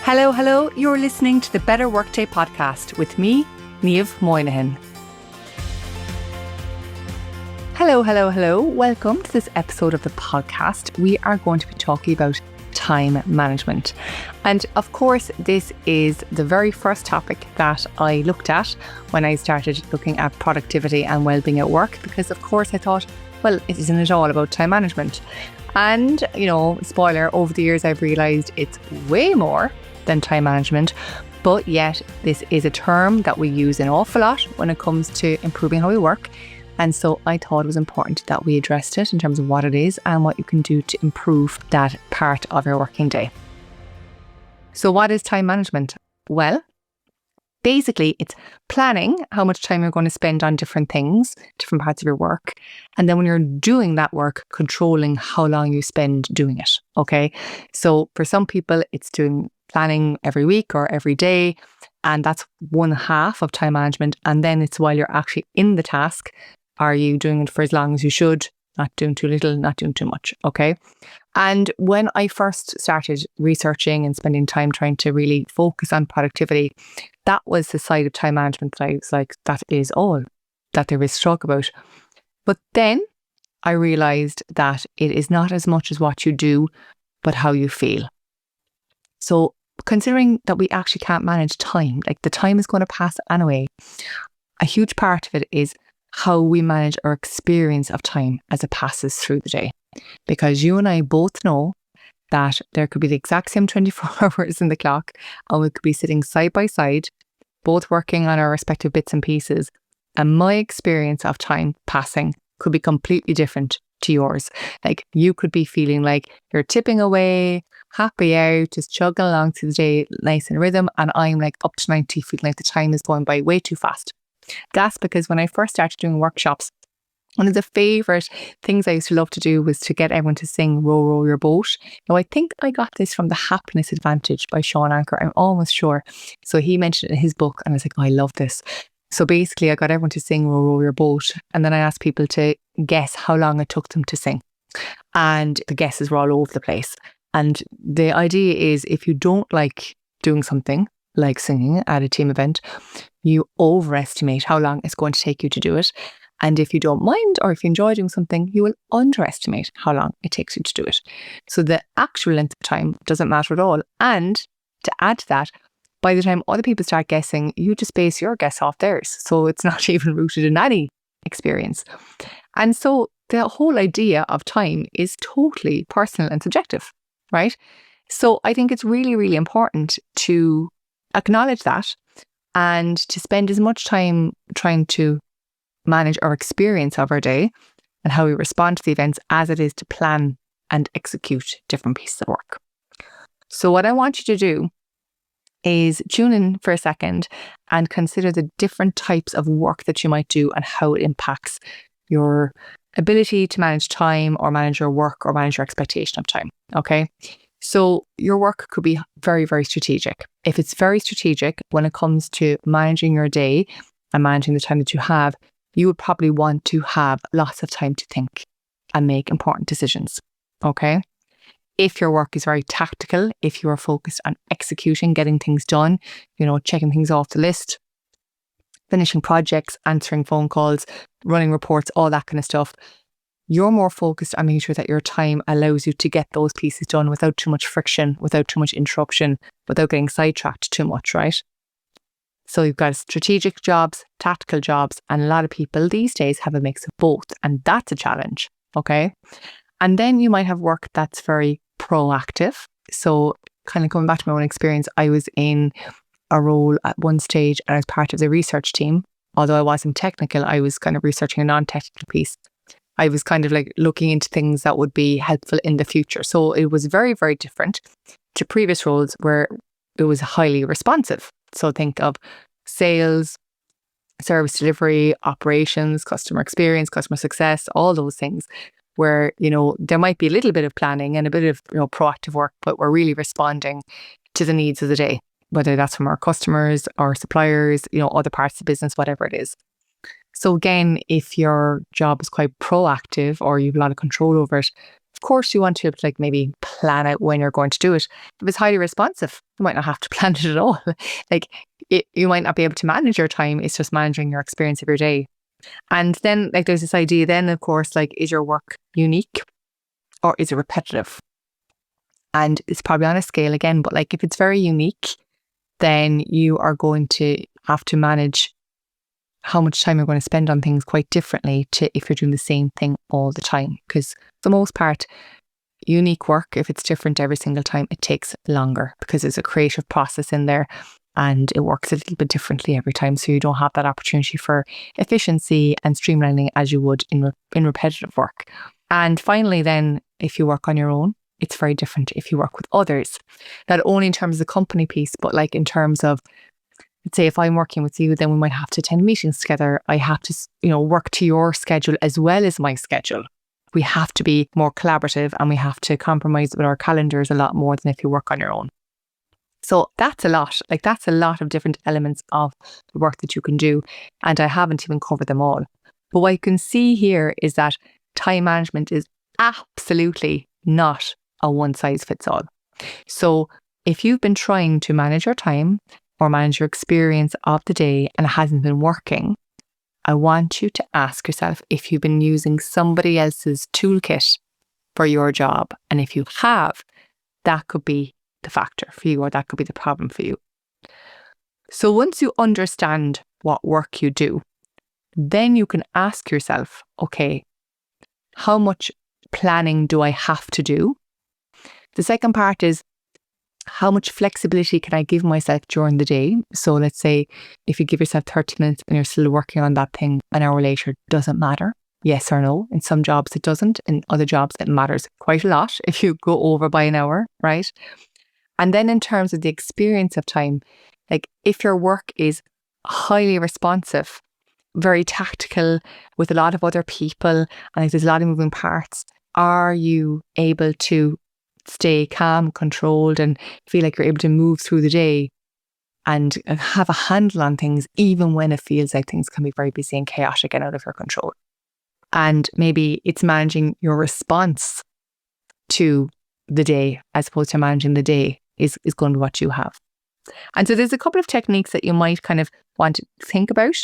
Hello, hello. You're listening to the Better Workday podcast with me, Niamh Moynihan. Hello, hello, hello. Welcome to this episode of the podcast. We are going to be talking about time management. And of course, this is the very first topic that I looked at when I started looking at productivity and well-being at work, because of course I thought, well, isn't it all about time management? And, spoiler, over the years I've realised it's way more than time management, but yet this is a term that we use an awful lot when it comes to improving how we work. And so I thought it was important that we addressed it in terms of what it is and what you can do to improve that part of your working day. So what is time management? Well, basically it's planning how much time you're going to spend on different things, different parts of your work. And then when you're doing that work, controlling how long you spend doing it. Okay. So for some people, it's doing planning every week or every day. And that's one half of time management. And then it's while you're actually in the task. Are you doing it for as long as you should? Not doing too little, not doing too much. Okay. And when I first started researching and spending time trying to really focus on productivity, that was the side of time management that I was like, that is all that there is to talk about. But then I realized that it is not as much as what you do, but how you feel. So considering that we actually can't manage time, like the time is going to pass anyway, a huge part of it is how we manage our experience of time as it passes through the day. Because you and I both know that there could be the exact same 24 hours in the clock, and we could be sitting side by side, both working on our respective bits and pieces. And my experience of time passing could be completely different to yours. Like you could be feeling like you're tipping away, happy out, just chugging along through the day, nice in rhythm. And I'm like up to 90, feeling like the time is going by way too fast. That's because when I first started doing workshops, one of the favourite things I used to love to do was to get everyone to sing Row, Row Your Boat. Now, I think I got this from The Happiness Advantage by Sean Anker. I'm almost sure. So he mentioned it in his book and I was like, oh, I love this. So basically I got everyone to sing Row, Row Your Boat. And then I asked people to guess how long it took them to sing. And the guesses were all over the place. And the idea is if you don't like doing something like singing at a team event, you overestimate how long it's going to take you to do it. And if you don't mind, or if you enjoy doing something, you will underestimate how long it takes you to do it. So the actual length of time doesn't matter at all. And to add to that, by the time other people start guessing, you just base your guess off theirs. So it's not even rooted in any experience. And so the whole idea of time is totally personal and subjective, right? So I think it's really, really important to acknowledge that and to spend as much time trying to manage our experience of our day and how we respond to the events as it is to plan and execute different pieces of work. So what I want you to do is tune in for a second and consider the different types of work that you might do and how it impacts your ability to manage time or manage your work or manage your expectation of time. Okay. So your work could be very, very strategic. If it's very strategic when it comes to managing your day and managing the time that you have, you would probably want to have lots of time to think and make important decisions. Okay. If your work is very tactical, if you are focused on executing, getting things done, checking things off the list, finishing projects, answering phone calls, running reports, all that kind of stuff, you're more focused on making sure that your time allows you to get those pieces done without too much friction, without too much interruption, without getting sidetracked too much, right? So you've got strategic jobs, tactical jobs, and a lot of people these days have a mix of both. And that's a challenge, okay? And then you might have work that's very proactive. So kind of coming back to my own experience, I was in a role at one stage and I was part of the research team. Although I wasn't technical, I was kind of researching a non-technical piece. I was kind of like looking into things that would be helpful in the future. So it was very, very different to previous roles where it was highly responsive. So think of sales, service delivery, operations, customer experience, customer success, all those things where, there might be a little bit of planning and a bit of, proactive work, but we're really responding to the needs of the day, whether that's from our customers, our suppliers, other parts of the business, whatever it is. So again, if your job is quite proactive or you have a lot of control over it, Of course, you want to like maybe plan out when you're going to do it. If it's highly responsive, you might not have to plan it at all. Like you might not be able to manage your time. It's just managing your experience of your day. And then like there's this idea then, of course, like, is your work unique or is it repetitive? And it's probably on a scale again, but like if it's very unique, then you are going to have to manage how much time you're going to spend on things quite differently to if you're doing the same thing all the time. Because for the most part, unique work, if it's different every single time, it takes longer because there's a creative process in there and it works a little bit differently every time. So you don't have that opportunity for efficiency and streamlining as you would in repetitive work. And finally, then, if you work on your own, it's very different if you work with others, not only in terms of the company piece, but like in terms of, let's say if I'm working with you, then we might have to attend meetings together. I have to, work to your schedule as well as my schedule. We have to be more collaborative and we have to compromise with our calendars a lot more than if you work on your own. So that's a lot. Like that's a lot of different elements of the work that you can do. And I haven't even covered them all. But what you can see here is that time management is absolutely not a one size fits all. So if you've been trying to manage your time or manage your experience of the day and it hasn't been working, I want you to ask yourself if you've been using somebody else's toolkit for your job. And if you have, that could be the factor for you, or that could be the problem for you. So once you understand what work you do, then you can ask yourself, okay, how much planning do I have to do? The second part is, how much flexibility can I give myself during the day? So let's say if you give yourself 30 minutes and you're still working on that thing an hour later, doesn't matter. Yes or no. In some jobs it doesn't. In other jobs it matters quite a lot if you go over by an hour, right? And then in terms of the experience of time, like if your work is highly responsive, very tactical with a lot of other people and like there's a lot of moving parts, are you able to stay calm, controlled and feel like you're able to move through the day and have a handle on things even when it feels like things can be very busy and chaotic and out of your control? And maybe it's managing your response to the day as opposed to managing the day is going to be what you have. And so there's a couple of techniques that you might kind of want to think about.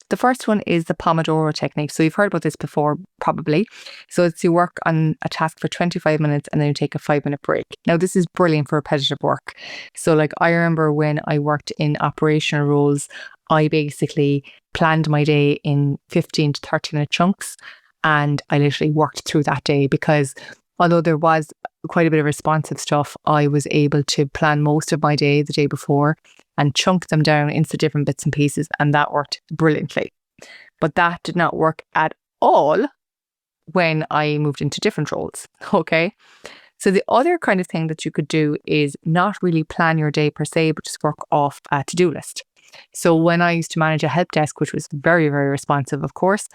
The first one is the Pomodoro technique. So you've heard about this before, probably. So it's you work on a task for 25 minutes and then you take a 5-minute break. Now, this is brilliant for repetitive work. So like I remember when I worked in operational roles, I basically planned my day in 15 to 30-minute chunks and I literally worked through that day because although there was quite a bit of responsive stuff, I was able to plan most of my day the day before and chunk them down into different bits and pieces, and that worked brilliantly. But that did not work at all when I moved into different roles, okay? So the other kind of thing that you could do is not really plan your day per se, but just work off a to-do list. So when I used to manage a help desk, which was very, very responsive, of course,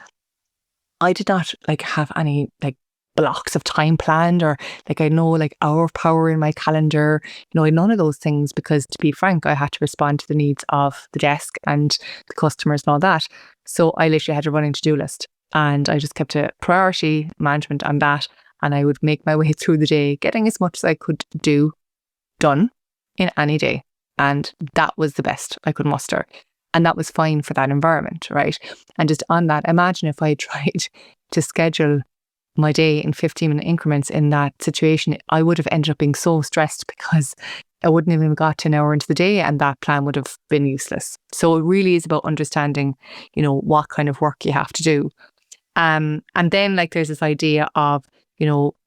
I did not like have any like blocks of time planned or like I know like hour of power in my calendar, I had none of those things because to be frank, I had to respond to the needs of the desk and the customers and all that. So I literally had a running to-do list and I just kept a priority management on that and I would make my way through the day, getting as much as I could do done in any day. And that was the best I could muster. And that was fine for that environment, right? And just on that, imagine if I tried to schedule my day in 15-minute increments in that situation, I would have ended up being so stressed because I wouldn't even have got to an hour into the day and that plan would have been useless. So it really is about understanding, what kind of work you have to do. And then like there's this idea of,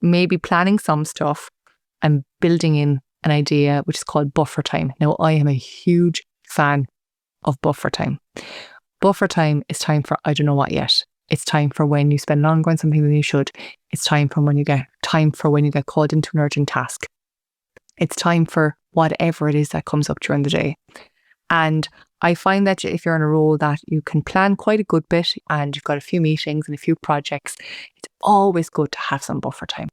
maybe planning some stuff and building in an idea which is called buffer time. Now, I am a huge fan of buffer time. Buffer time is time for I don't know what yet. It's time for when you spend longer on something than you should. It's time for when you get called into an urgent task. It's time for whatever it is that comes up during the day. And I find that if you're in a role that you can plan quite a good bit and you've got a few meetings and a few projects, it's always good to have some buffer time.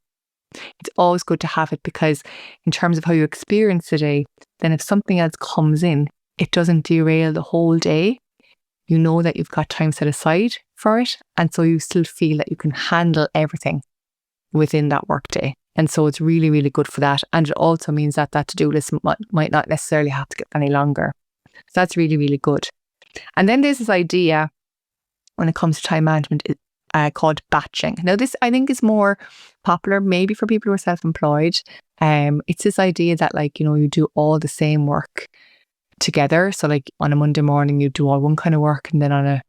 It's always good to have it because in terms of how you experience the day, then if something else comes in, it doesn't derail the whole day. You know that you've got time set aside for it. And so you still feel that you can handle everything within that workday. And so it's really, really good for that. And it also means that that to-do list might not necessarily have to get any longer. So that's really, really good. And then there's this idea when it comes to time management called batching. Now, this I think is more popular maybe for people who are self-employed. It's this idea that you do all the same work together. So on a Monday morning, you do all one kind of work, and then on a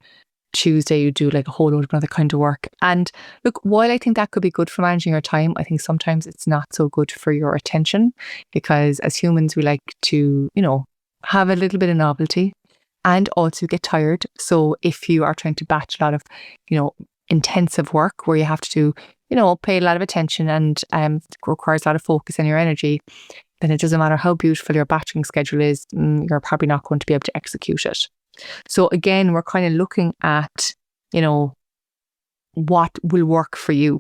Tuesday, you do a whole load of another kind of work. And look, while I think that could be good for managing your time, I think sometimes it's not so good for your attention, because as humans, we like to, have a little bit of novelty and also get tired. So if you are trying to batch a lot of, intensive work where you have to, pay a lot of attention and requires a lot of focus and your energy, then it doesn't matter how beautiful your batching schedule is, you're probably not going to be able to execute it. So again, we're kind of looking at, what will work for you.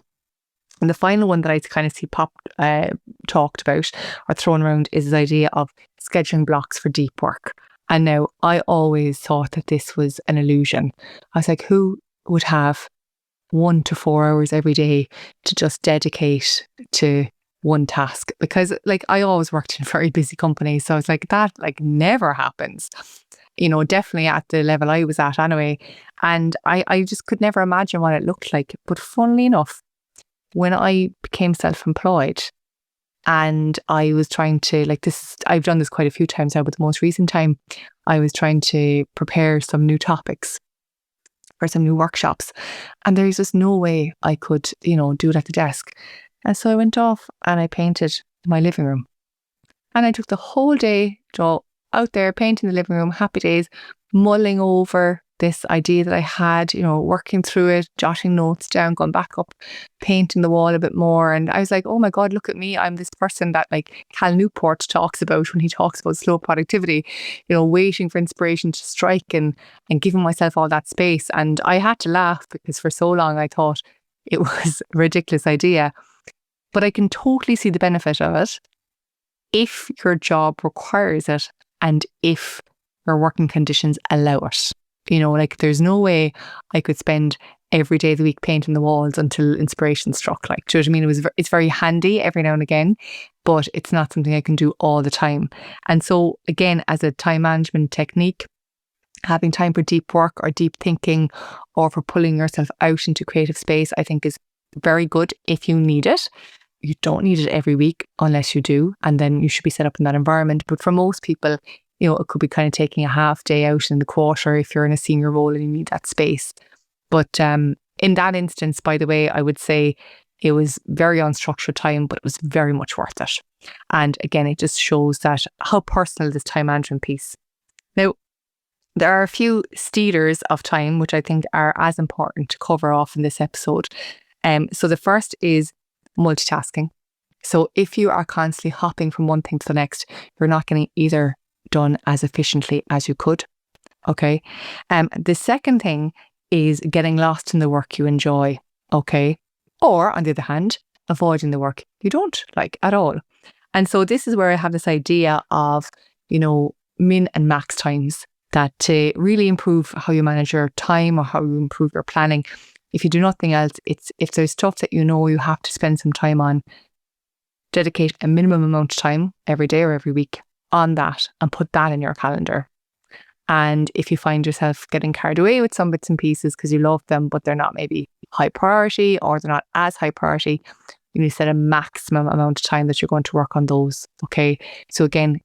And the final one that I kind of see talked about or thrown around is this idea of scheduling blocks for deep work. And now I always thought that this was an illusion. I was like, who would have 1 to 4 hours every day to just dedicate to one task? Because I always worked in very busy companies. So I was like, that never happens. Definitely at the level I was at anyway. And I just could never imagine what it looked like. But funnily enough, when I became self-employed and I was trying to I've done this quite a few times now, but the most recent time I was trying to prepare some new topics for some new workshops. And there's just no way I could, do it at the desk. And so I went off and I painted my living room. And I took the whole day, out there painting the living room, happy days, mulling over this idea that I had, working through it, jotting notes down, going back up, painting the wall a bit more. And I was like, oh my God, look at me. I'm this person that Cal Newport talks about when he talks about slow productivity, waiting for inspiration to strike and giving myself all that space. And I had to laugh because for so long I thought it was a ridiculous idea. But I can totally see the benefit of it if your job requires it and if your working conditions allow it. There's no way I could spend every day of the week painting the walls until inspiration struck. Do you know what I mean? It's very handy every now and again, but it's not something I can do all the time. And so again, as a time management technique, having time for deep work or deep thinking or for pulling yourself out into creative space, I think is very good if you need it. You don't need it every week unless you do, and then you should be set up in that environment. But for most people, it could be kind of taking a half day out in the quarter if you're in a senior role and you need that space. But in that instance, by the way, I would say it was very unstructured time, but it was very much worth it. And again, it just shows that how personal this time management piece. Now, there are a few stealers of time, which I think are as important to cover off in this episode. So the first is multitasking. So if you are constantly hopping from one thing to the next, you're not getting either done as efficiently as you could. Okay. The second thing is getting lost in the work you enjoy. Okay. Or on the other hand, avoiding the work you don't like at all. And so this is where I have this idea of, min and max times that to really improve how you manage your time or how you improve your planning. If you do nothing else, if there's stuff that you have to spend some time on, dedicate a minimum amount of time every day or every week on that and put that in your calendar. And if you find yourself getting carried away with some bits and pieces because you love them, but they're not maybe high priority or they're not as high priority, you need to set a maximum amount of time that you're going to work on those. Okay. So again,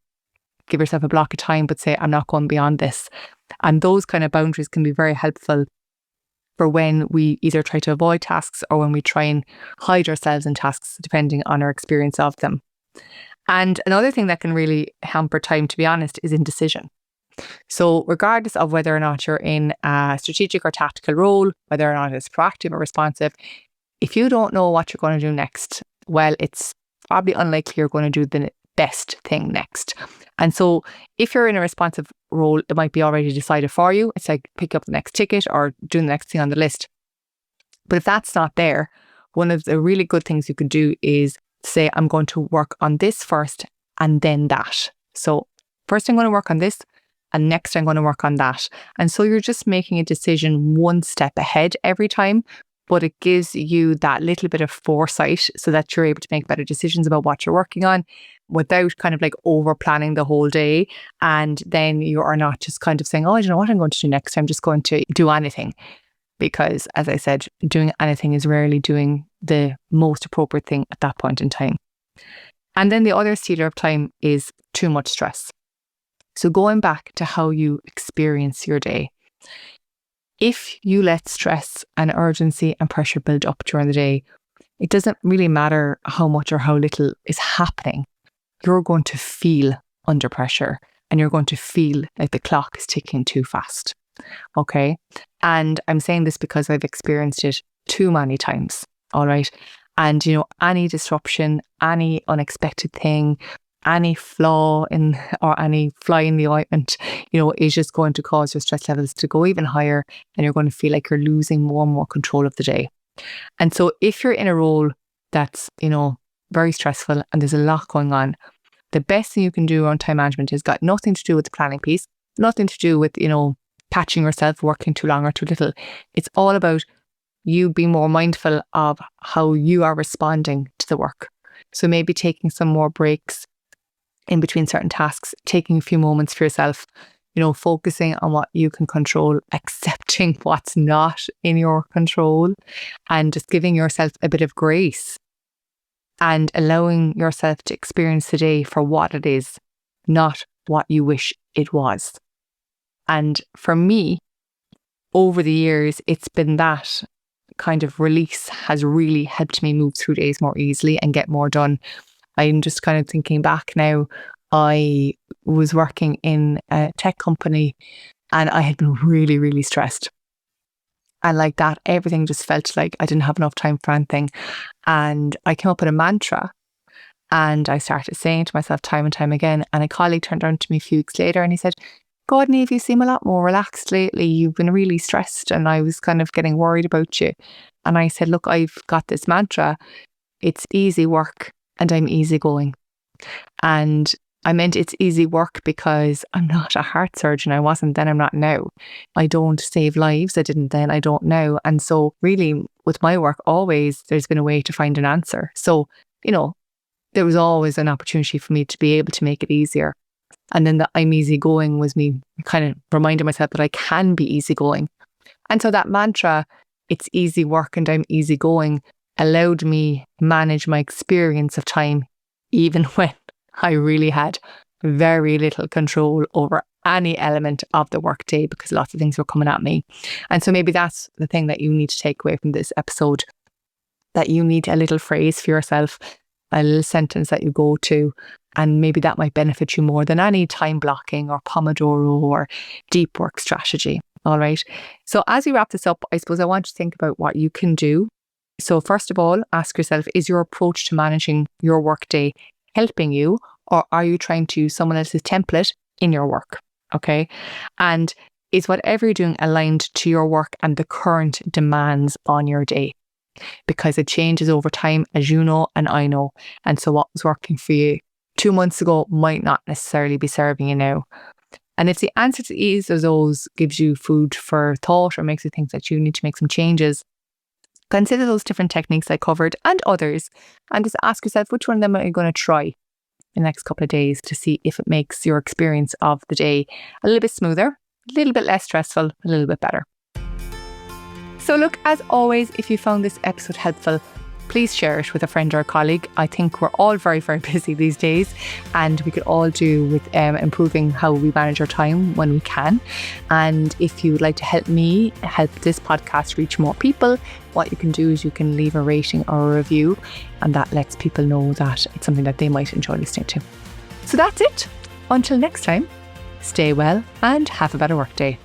give yourself a block of time, but say, I'm not going beyond this. And those kind of boundaries can be very helpful for when we either try to avoid tasks or when we try and hide ourselves in tasks, depending on our experience of them. And another thing that can really hamper time, to be honest, is indecision. So regardless of whether or not you're in a strategic or tactical role, whether or not it's proactive or responsive, if you don't know what you're going to do next, well, it's probably unlikely you're going to do the best thing next. And so if you're in a responsive role, it might be already decided for you. It's like pick up the next ticket or doing the next thing on the list. But if that's not there, one of the really good things you could do is say, I'm going to work on this first and then that. So first I'm going to work on this and next I'm going to work on that. And so you're just making a decision one step ahead every time but it gives you that little bit of foresight so that you're able to make better decisions about what you're working on without kind of like over planning the whole day. And then you are not just kind of saying, oh, I don't know what I'm going to do next. I'm just going to do anything. Because as I said, doing anything is rarely doing the most appropriate thing at that point in time. And then the other stealer of time is too much stress. So going back to how you experience your day, if you let stress and urgency and pressure build up during the day, it doesn't really matter how much or how little is happening. You're going to feel under pressure and you're going to feel like the clock is ticking too fast. Okay. And I'm saying this because I've experienced it too many times. All right. And, any disruption, any unexpected thing, any flaw in or any fly in the ointment, is just going to cause your stress levels to go even higher. And you're going to feel like you're losing more and more control of the day. And so if you're in a role that's, very stressful and there's a lot going on, the best thing you can do around time management has got nothing to do with the planning piece, nothing to do with, catching yourself working too long or too little. It's all about you being more mindful of how you are responding to the work. So maybe taking some more breaks in between certain tasks, taking a few moments for yourself, focusing on what you can control, accepting what's not in your control, and just giving yourself a bit of grace and allowing yourself to experience the day for what it is, not what you wish it was. And for me, over the years, it's been that kind of release has really helped me move through days more easily and get more done. I'm just kind of thinking back now, I was working in a tech company and I had been really, really stressed. And like that, everything just felt like I didn't have enough time for anything. And I came up with a mantra and I started saying to myself time and time again. And a colleague turned around to me a few weeks later and he said, God, Niamh, you seem a lot more relaxed lately. You've been really stressed and I was kind of getting worried about you. And I said, look, I've got this mantra. It's easy work and I'm easygoing. And I meant it's easy work because I'm not a heart surgeon. I wasn't then, I'm not now. I don't save lives. I didn't then, I don't now. And so really with my work, always there's been a way to find an answer. So, there was always an opportunity for me to be able to make it easier. And then the I'm easygoing was me kind of reminding myself that I can be easygoing. And so that mantra, it's easy work and I'm easygoing, allowed me manage my experience of time, even when I really had very little control over any element of the workday because lots of things were coming at me. And so maybe that's the thing that you need to take away from this episode, that you need a little phrase for yourself, a little sentence that you go to, and maybe that might benefit you more than any time blocking or Pomodoro or deep work strategy. All right. So as we wrap this up, I suppose I want you to think about what you can do. So first of all, ask yourself, is your approach to managing your workday helping you, or are you trying to use someone else's template in your work? Okay. And is whatever you're doing aligned to your work and the current demands on your day? Because it changes over time, as you know, and I know. And so what was working for you 2 months ago might not necessarily be serving you now. And if the answer to each of those gives you food for thought or makes you think that you need to make some changes, consider those different techniques I covered and others, and just ask yourself, which one of them are you going to try in the next couple of days to see if it makes your experience of the day a little bit smoother, a little bit less stressful, a little bit better. So look, as always, if you found this episode helpful, please share it with a friend or a colleague. I think we're all very, very busy these days and we could all do with improving how we manage our time when we can. And if you would like to help me help this podcast reach more people, what you can do is you can leave a rating or a review, and that lets people know that it's something that they might enjoy listening to. So that's it. Until next time, stay well and have a better workday.